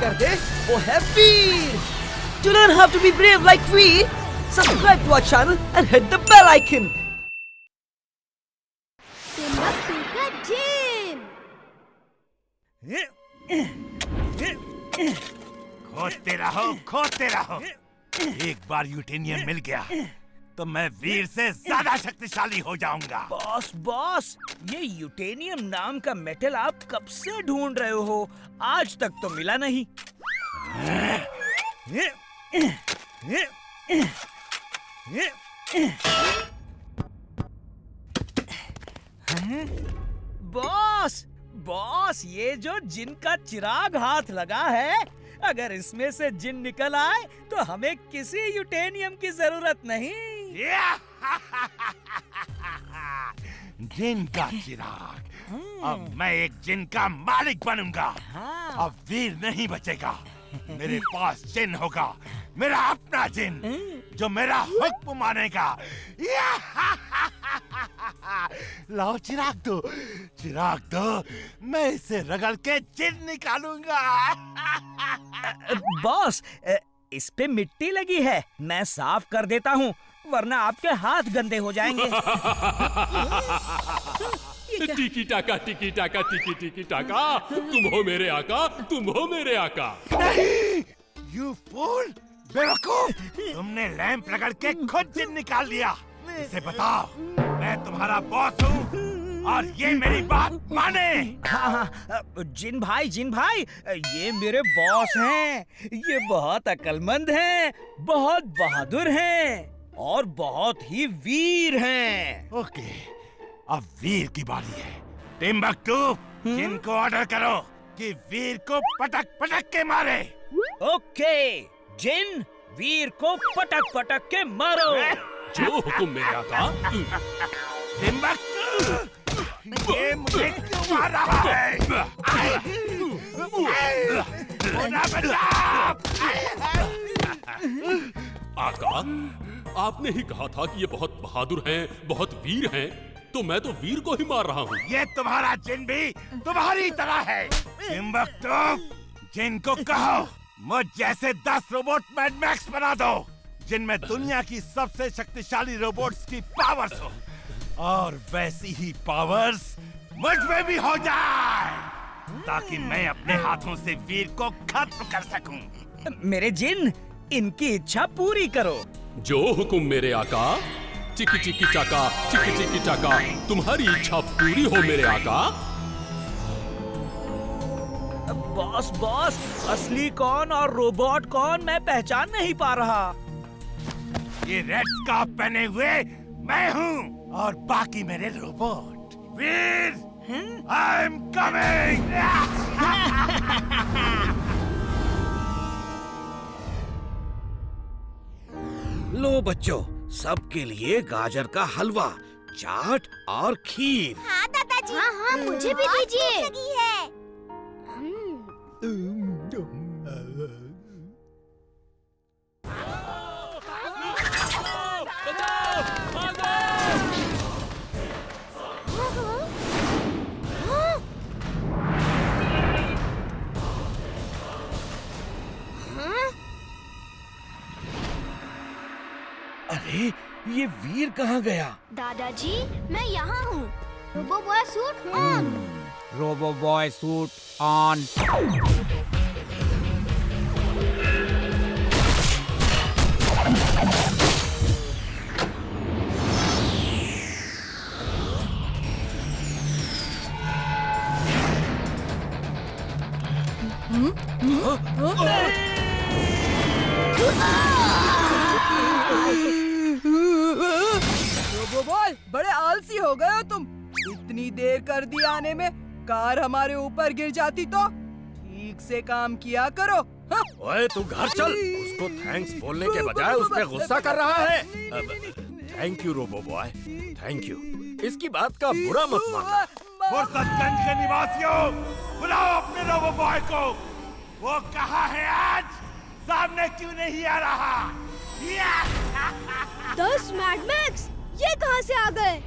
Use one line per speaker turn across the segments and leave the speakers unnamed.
कर दे वो है वीर। To learn how to be brave like Veer, subscribe to our channel and hit the bell icon.
Timbuktu का gym.
खोदते रहो। एक बार यूटेनियम मिल गया तो मैं वीर से ज्यादा शक्तिशाली हो जाऊंगा।
बॉस, ये यूटेनियम नाम का मेटल आप कब से ढूंढ रहे हो? आज तक तो मिला नहीं। बॉस, ये जो जिन का चिराग हाथ लगा है, अगर इसमें से जिन निकल आए तो हमें किसी यूटेनियम की जरूरत नहीं।
जिन का चिराग, अब मैं एक जिन का मालिक बनूंगा। अब वीर नहीं बचेगा। मेरे पास जिन होगा, मेरा अपना जिन, जो मेरा हुक्म मानेगा। लाओ चिराग दो, मैं इसे रगड़ के जिन निकालूंगा।
बॉस, इस पे मिट्टी लगी है, मैं साफ कर देता हूँ, वरना आपके हाथ गंदे हो जाएंगे।
टिकी टाका, तुम हो मेरे आका।
नहीं, you fool, बेवकूफ, तुमने लैंप रगड़ के खुद जिन निकाल लिया। इसे बताओ, मैं तुम्हारा बॉस हूँ और ये मेरी बात माने।
हाँ, जिन भाई, ये मेरे बॉस हैं। ये बहुत अक्लमंद हैं, बहुत बहादुर हैं और बहुत ही वीर हैं।
ओके, अब वीर की बारी है। टिम्बकटू, जिन को ऑर्डर करो कि वीर को पटक के मारे।
ओके, जिन, वीर को पटक के मारो।
जो हुकुम मेरे आका।
टिम्बकटू, ये मुझे क्यों मार रहा है?
आका, आपने ही कहा था कि ये बहुत बहादुर हैं, बहुत वीर हैं, तो मैं तो वीर को ही मार रहा हूँ।
ये तुम्हारा जिन भी तुम्हारी तरह है। टिम्बकटू, जिन को कहो मुझ जैसे 10 रोबोट मैड मैक्स बना दो, जिनमें दुनिया की सबसे शक्तिशाली रोबोट्स की पावर्स हो, और वैसी ही पावर्स मुझ में भी हो जाए, ताकि मैं अपने हाथों से वीर को खत्म कर सकूं।
मेरे जिन, इनकी इच्छा पूरी करो।
जो हुकुम मेरे आका। चिकी चाका, तुम्हारी इच्छा पूरी हो मेरे आका।
बॉस, असली कौन और रोबोट कौन मैं पहचान नहीं पा रहा।
ये रेड स्कार्फ पहने हुए मैं हूँ और बाकी मेरे robot. Veer, I am coming.
लो बच्चों, सबके लिए गाजर का हलवा, चाट और खीर।
हाँ दादाजी। हाँ, मुझे भी दीजिए। लगी है।
अरे, ये वीर कहाँ गया?
दादाजी, मैं यहाँ हूँ। Robo boy suit on.
Robo boy suit on.
Robo boy, बड़े आलसी हो गए हो तुम। इतनी देर कर दी आने में, कार हमारे ऊपर गिर जाती तो। ठीक से काम किया करो। हाँ?
ओए, तू घर चल। उसको थैंक्स बोलने के बजाय उस पे गुस्सा कर रहा है। Thank you robo boy, thank you. इसकी बात का बुरा मत मानना।
फुर्सतगंज के निवासियों, बुलाओ अपने रोबो बॉय को। वो कहाँ है आज? सामने क्यों नहीं आ रहा?
10 मैड मैक्स, ये कहाँ से आ गए?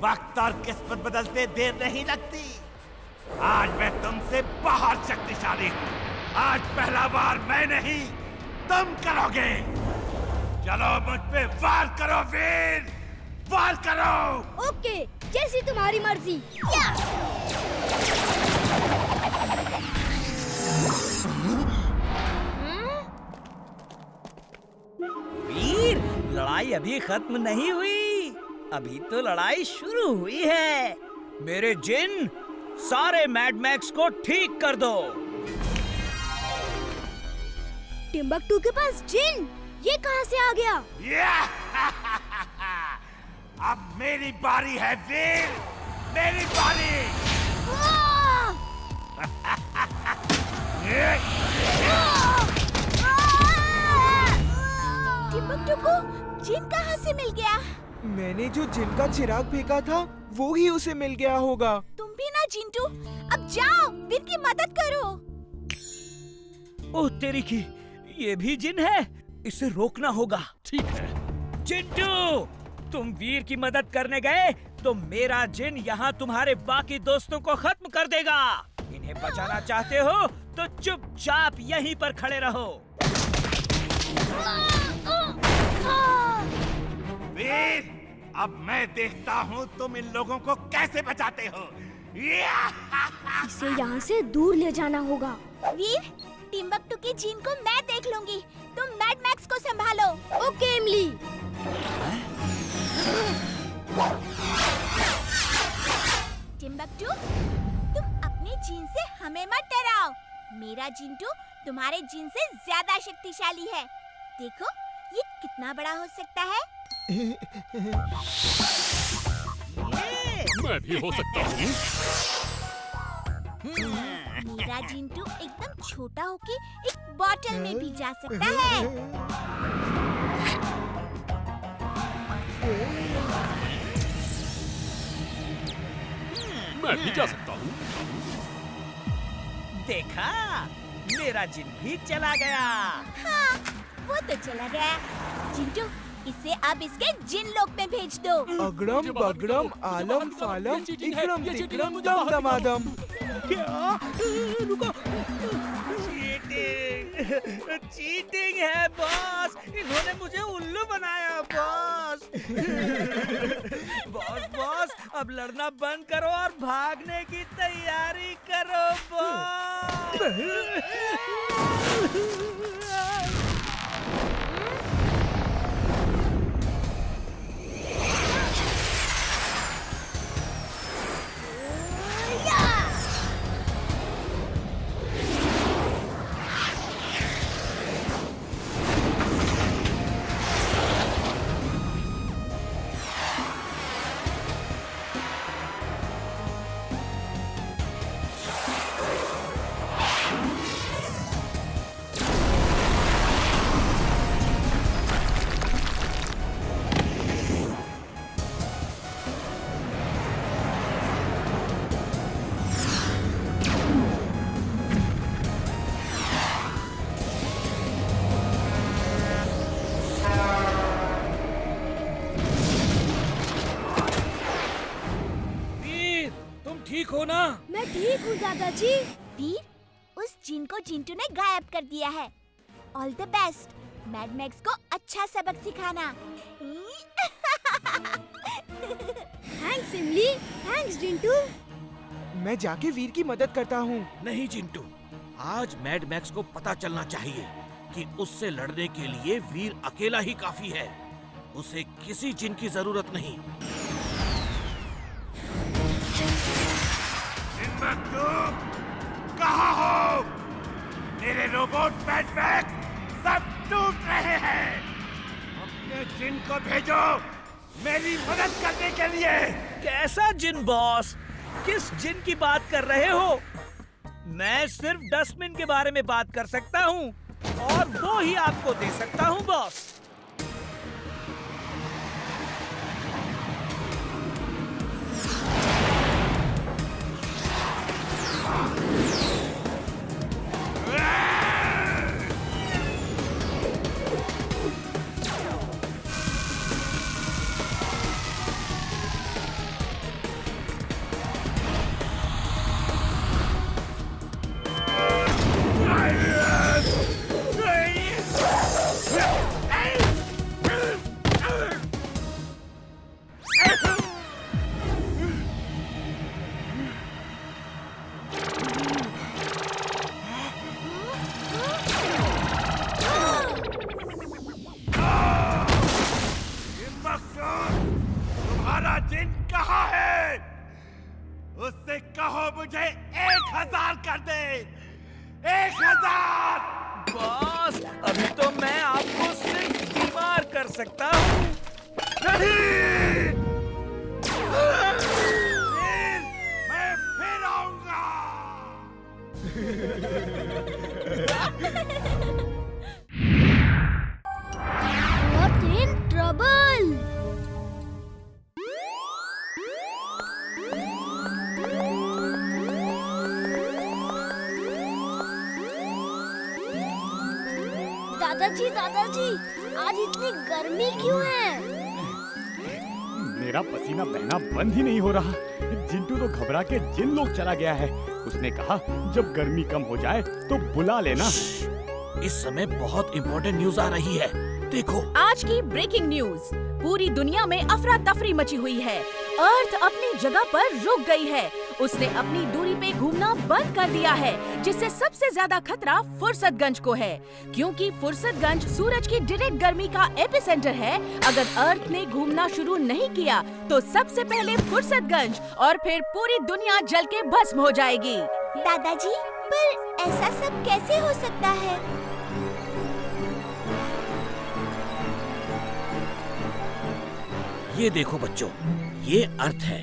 वक्त और किस्मत बदलते देर नहीं लगती। आज मैं तुमसे बहुत शक्तिशाली हूँ। आज पहला वार मैं नहीं, तुम करोगे। चलो मुझ पे वार करो वीर, वार करो।
ओके, जैसी तुम्हारी मर्जी। या!
वीर, लड़ाई अभी खत्म नहीं हुई, अभी तो लड़ाई शुरू हुई है। मेरे जिन, सारे मैड मैक्स को ठीक कर दो।
टिम्बकटू के पास जिन, ये कहाँ से आ गया?
अब मेरी बारी है वीर, मेरी बारी।
टिम्बकटू को जिन कहाँ से मिल गया?
मैंने जो जिन का चिराग फेंका था वो ही उसे मिल गया होगा।
तुम भी ना जिंटू, अब जाओ वीर की मदद करो।
ओह तेरी की, ये भी जिन है, इसे रोकना होगा।
ठीक है।
चिंटू, तुम वीर की मदद करने गए तो मेरा जिन यहाँ तुम्हारे बाकी दोस्तों को खत्म कर देगा। इन्हें बचाना चाहते हो तो चुपचाप यहीं पर खड़े रहो।
वीर, अब मैं देखता हूँ तुम इन लोगों को कैसे बचाते हो।
इसे यहाँ से दूर ले जाना होगा। वीर, टिम्बकटू की जिन को मैं देख लूंगी, तुम मैड मैक्स को संभालो। ओके इमली। टिम्बकटू, तुम अपने जिन से हमें मत डराओ। मेरा जिंटू तुम्हारे जिन से ज्यादा शक्तिशाली है। देखो ये कितना बड़ा हो सकता है।
मैं भी हो सकता हूँ।
मेरा जिंटू एकदम छोटा होके एक बॉटल में भी जा सकता है।
मैं भी जा सकता हूँ।
देखा, मेरा जिन भी चला गया।
हाँ, वो तो चला गया। जिंटू, इसे अब इसके जिन लोक में भेज दो।
अगड़म बगड़म आलम फालम इकरम तिकरम दम दमादम।
क्या? रुको। चीटिंग है बॉस, इन्होंने मुझे उल्लू बनाया बॉस। बॉस, अब लड़ना बंद करो और भागने की तैयारी करो बॉस। ठीक हो ना?
मैं ठीक हूँ दादाजी। वीर, उस जिन को जिंटू ने गायब कर दिया है। All the best. Mad max को अच्छा सबक सिखाना। थैंक्स इमली, थैंक्स जिंटू।
मैं जाके वीर की मदद करता हूँ।
नहीं चिंटू, आज मैड मैक्स को पता चलना चाहिए कि उससे लड़ने के लिए वीर अकेला ही काफी है। उसे किसी जिन की जरूरत नहीं।
कहाँ हो? मेरे रोबोट मैड मैक्स सब टूट रहे हैं। अपने जिन को भेजो मेरी मदद करने के लिए।
कैसा जिन बॉस? किस जिन की बात कर रहे हो? मैं सिर्फ डस्टबिन के बारे में बात कर सकता हूँ और वो ही आपको दे सकता हूँ बॉस।
1000।
बॉस, अभी तो मैं आपको सिर्फ बीमार कर सकता हूँ।
नहीं! मैं फिर आऊंगा।
What in trouble? दादाजी दादाजी, आज इतनी गर्मी क्यों है?
मेरा पसीना बहना बंद ही नहीं हो रहा। जिंटू तो घबरा के जिन लोग चला गया है। उसने कहा जब गर्मी कम हो जाए तो बुला लेना।
इस समय बहुत इम्पोर्टेंट न्यूज आ रही है, देखो।
आज की ब्रेकिंग न्यूज। पूरी दुनिया में अफरा तफरी मची हुई है। अर्थ अपनी जगह पर रुक गई है। उसने अपनी दूरी पे घूमना बंद कर दिया है, जिससे सबसे ज्यादा खतरा फुर्सतगंज को है, क्योंकि फुर्सतगंज सूरज की डायरेक्ट गर्मी का एपिसेंटर है। अगर अर्थ ने घूमना शुरू नहीं किया तो सबसे पहले फुर्सतगंज और फिर पूरी दुनिया जल के भस्म हो जाएगी।
दादाजी, पर ऐसा सब कैसे हो सकता है?
ये देखो बच्चों, ये अर्थ है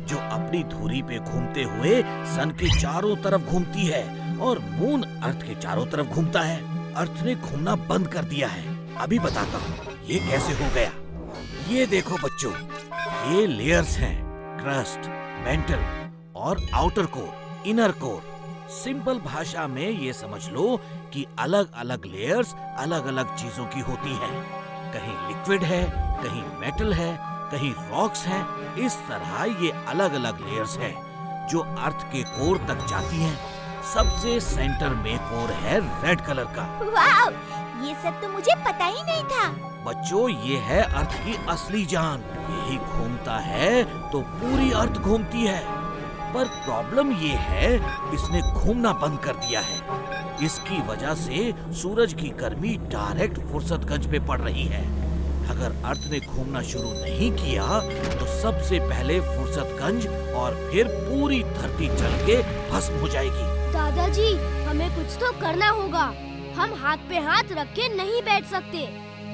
जो अपनी धुरी पे घूमते हुए सन के चारों तरफ घूमती है और मून अर्थ के चारों तरफ घूमता है। अर्थ ने घूमना बंद कर दिया है। अभी बताता हूँ ये कैसे हो गया। ये देखो बच्चों, ये लेयर्स हैं, क्रस्ट, मेंटल और outer core, inner core. Simple भाषा में ये समझ लो कि अलग अलग लेयर्स अलग अलग चीजों की होती हैं। कहीं लिक्विड है, कहीं मेटल है, कहीं रॉक्स हैं। इस तरह ये अलग अलग लेयर्स हैं जो अर्थ के कोर तक जाती हैं। सबसे सेंटर में कोर है रेड कलर का।
वाव, ये सब तो मुझे पता ही नहीं था।
बच्चों, ये है अर्थ की असली जान। यही घूमता है तो पूरी अर्थ घूमती है। पर प्रॉब्लम ये है, इसने घूमना बंद कर दिया है। इसकी वजह से सूरज की गर्मी डायरेक्ट फुर्सतगंज पे पड़ रही है। अगर अर्थ ने घूमना शुरू नहीं किया तो सबसे पहले फुर्सतगंज और फिर पूरी धरती जल के भस्म हो जाएगी।
दादाजी, हमें कुछ तो करना होगा। हम हाथ पे हाथ रख के नहीं बैठ सकते।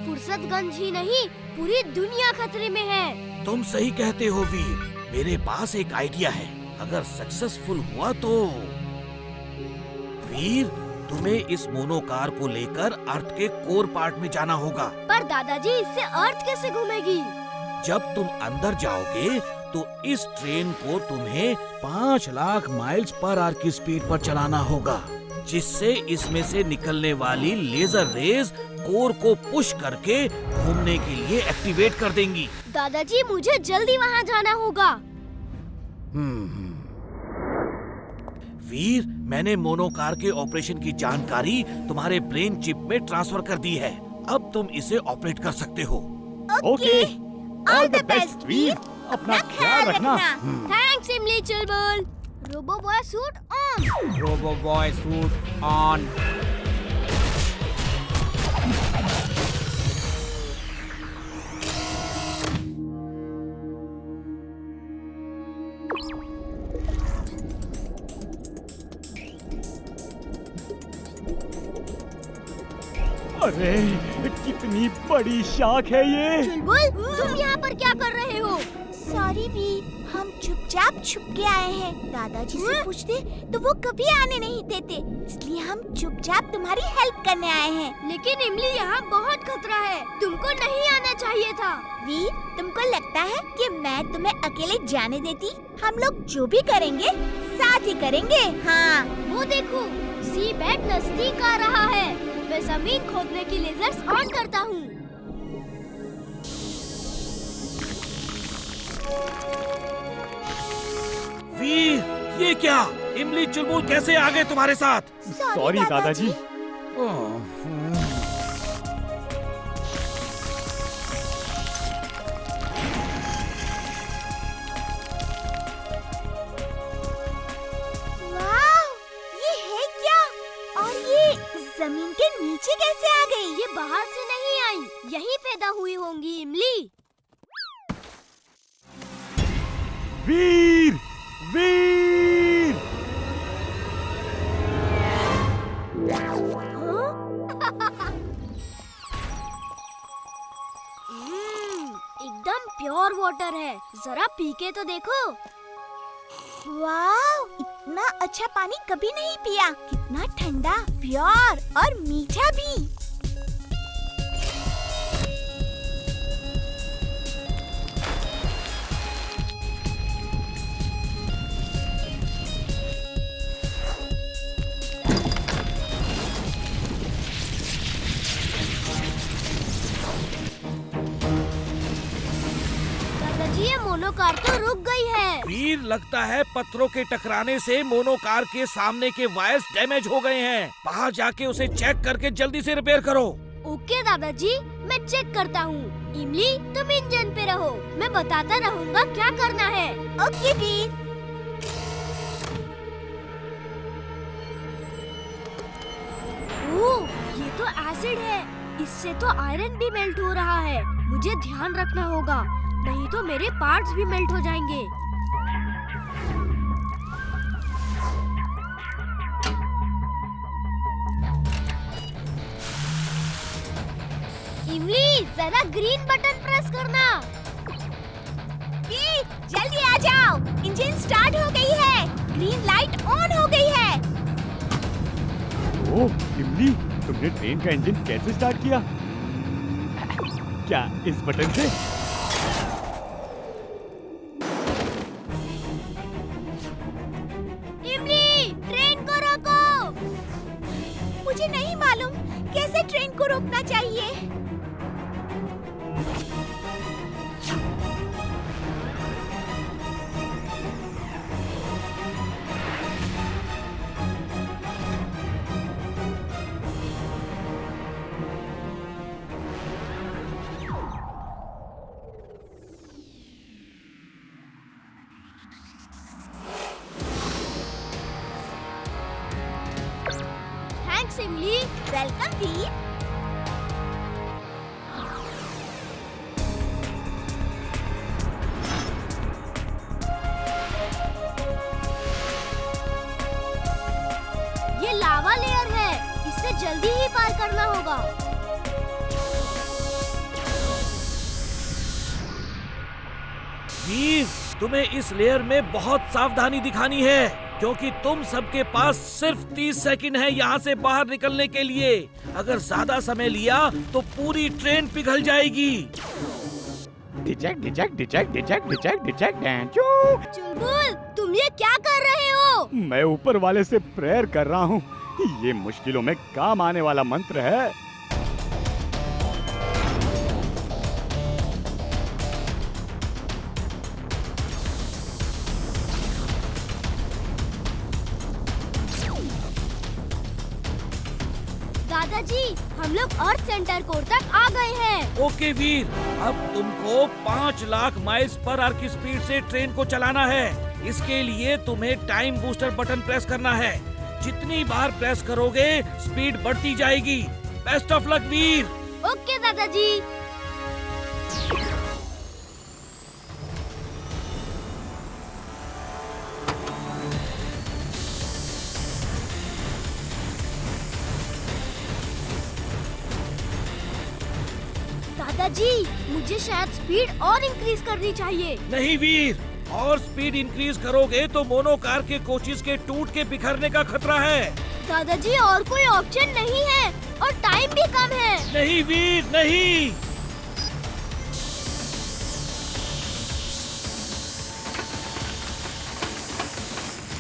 फुर्सतगंज ही नहीं, पूरी दुनिया खतरे में है।
तुम सही कहते हो वीर। मेरे पास एक आइडिया है। अगर सक्सेसफुल हुआ तो वीर, तुम्हें इस मोनोकार को लेकर अर्थ के कोर पार्ट में जाना होगा।
पर दादाजी, इससे अर्थ कैसे घूमेगी?
जब तुम अंदर जाओगे तो इस ट्रेन को तुम्हें 5 लाख माइल्स पर आवर की स्पीड पर चलाना होगा, जिससे इसमें से निकलने वाली लेजर रेज कोर को पुश करके घूमने के लिए एक्टिवेट कर देंगी।
दादाजी, मुझे जल्दी वहाँ जाना होगा।
वीर, मैंने मोनोकार के ऑपरेशन की जानकारी तुम्हारे ब्रेन चिप में ट्रांसफर कर दी है। अब तुम इसे ऑपरेट कर सकते हो।
Okay, all the best Veer. अपना ख्याल रखना।
Thanks Imli Chulbul. Robo boy suit on.
Robo boy suit on.
अरे कितनी बड़ी शाख है ये।
चुलबुल, तुम यहाँ पर क्या कर रहे हो?
सॉरी वीर, हम चुपचाप छुप के आए हैं। दादाजी से पूछते तो वो कभी आने नहीं देते, इसलिए हम चुपचाप तुम्हारी हेल्प करने आए हैं।
लेकिन इमली, यहाँ बहुत खतरा है। तुमको नहीं आना चाहिए था।
वीर, तुमको लगता है कि मैं तुम्हें अकेले जाने देती? हम लोग जो भी करेंगे साथ ही करेंगे। हाँ,
वो देखो, सी बैट नजदीक आ रहा है। मैं जमीन खोदने की लेजर्स ऑन करता हूँ।
वीर, ये क्या? इमली चुलबुल कैसे आ गए तुम्हारे साथ?
सॉरी दादाजी।
वाह, ये है क्या? और ये जमीन के नीचे कैसे आ गई?
ये बाहर से नहीं आई, यहीं पैदा हुई होंगी इमली।
वीर, वीर।
प्योर वाटर है, जरा पी के तो देखो।
वाव, इतना अच्छा पानी कभी नहीं पिया। कितना ठंडा, प्योर और मीठा भी।
दादाजी ये मोनोकार तो रुक गई है।
वीर, लगता है पत्थरों के टकराने से मोनोकार के सामने के वायर्स डैमेज हो गए हैं। बाहर जाके उसे चेक करके जल्दी से रिपेयर करो।
ओके दादाजी, मैं चेक करता हूँ। इमली तुम इंजन पे रहो, मैं बताता रहूँगा क्या करना है।
ओके वीर।
ओह, ये तो एसिड है। इससे तो आयरन भी मेल्ट हो रहा है। मुझे ध्यान रखना होगा, नहीं तो मेरे पार्ट्स भी मेल्ट हो जाएंगे। इमली, जरा ग्रीन बटन प्रेस करना।
वीर, जल्दी आ जाओ, इंजन स्टार्ट हो गई है। ग्रीन लाइट ऑन हो गई है।
ओह इमली, तुमने ट्रेन का इंजन कैसे स्टार्ट किया? क्या इस बटन से?
इमली, ट्रेन को रोको।
मुझे नहीं मालूम कैसे ट्रेन को रोकना चाहिए।
थैंक्स इमली।
वेलकम वीर।
ये लावा लेयर है, इसे जल्दी ही पार करना होगा।
वीर, तुम्हें इस लेयर में बहुत सावधानी दिखानी है, क्योंकि तुम सबके पास सिर्फ 30 सेकंड है यहाँ से बाहर निकलने के लिए। अगर ज्यादा समय लिया तो पूरी ट्रेन पिघल जाएगी।
डिचक डिचक डिचक डिचक डिचक डिचक डैंचू।
चुलबुल, तुम ये क्या कर रहे हो?
मैं ऊपर वाले से प्रेयर कर रहा हूँ। ये मुश्किलों में काम आने वाला मंत्र है।
दादाजी, हम लोग अर्थ सेंटर कोर तक आ गए हैं।
ओके वीर, अब तुमको 5 लाख माइल्स पर आवर की स्पीड से ट्रेन को चलाना है। इसके लिए तुम्हें टाइम बूस्टर बटन प्रेस करना है। जितनी बार प्रेस करोगे स्पीड बढ़ती जाएगी। Best of luck Veer.
Okay दादाजी। दादाजी, मुझे शायद स्पीड और इंक्रीज करनी चाहिए।
नहीं वीर, और स्पीड इंक्रीज करोगे तो मोनोकार के कोचेस के टूट के बिखरने का खतरा है।
दादाजी, और कोई ऑप्शन नहीं है और टाइम भी कम है।
नहीं वीर, नहीं।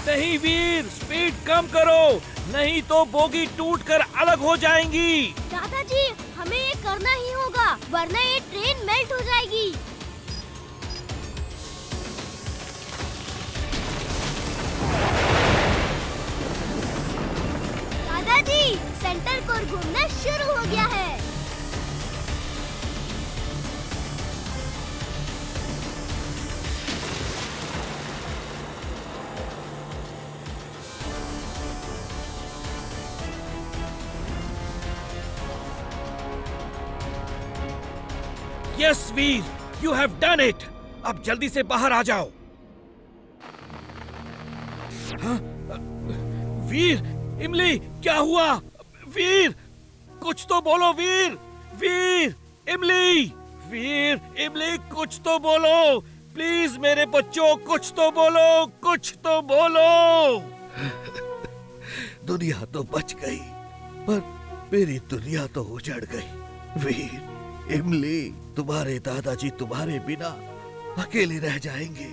नहीं वीर, स्पीड कम करो, नहीं तो बोगी टूटकर अलग हो जाएंगी।
दादाजी, हमें ये करना ही होगा, वरना ये ट्रेन मेल्ट हो जाएगी। दादाजी, सेंटर कोर घूमना शुरू हो गया है।
Yes Veer, you have done it. अब जल्दी से बाहर आ जाओ। हाँ? वीर, इमली, क्या हुआ? वीर, कुछ तो बोलो वीर। वीर, इमली, वीर, इमली, कुछ तो बोलो प्लीज मेरे बच्चों, कुछ तो बोलो, कुछ तो बोलो।
दुनिया तो बच गई, पर मेरी दुनिया तो उजड़ गई। वीर, इमली, तुम्हारे दादाजी तुम्हारे बिना अकेले रह जाएंगे।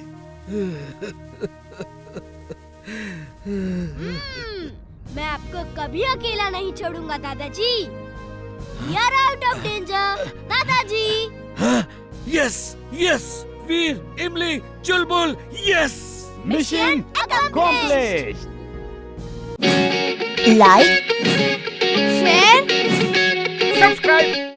मैं आपको कभी अकेला नहीं छोड़ूंगा दादाजी। We are out of danger, दादाजी।
Yes yes Veer, Imli, Chulbul, yes.
Mission accomplished।
Like, share,
subscribe.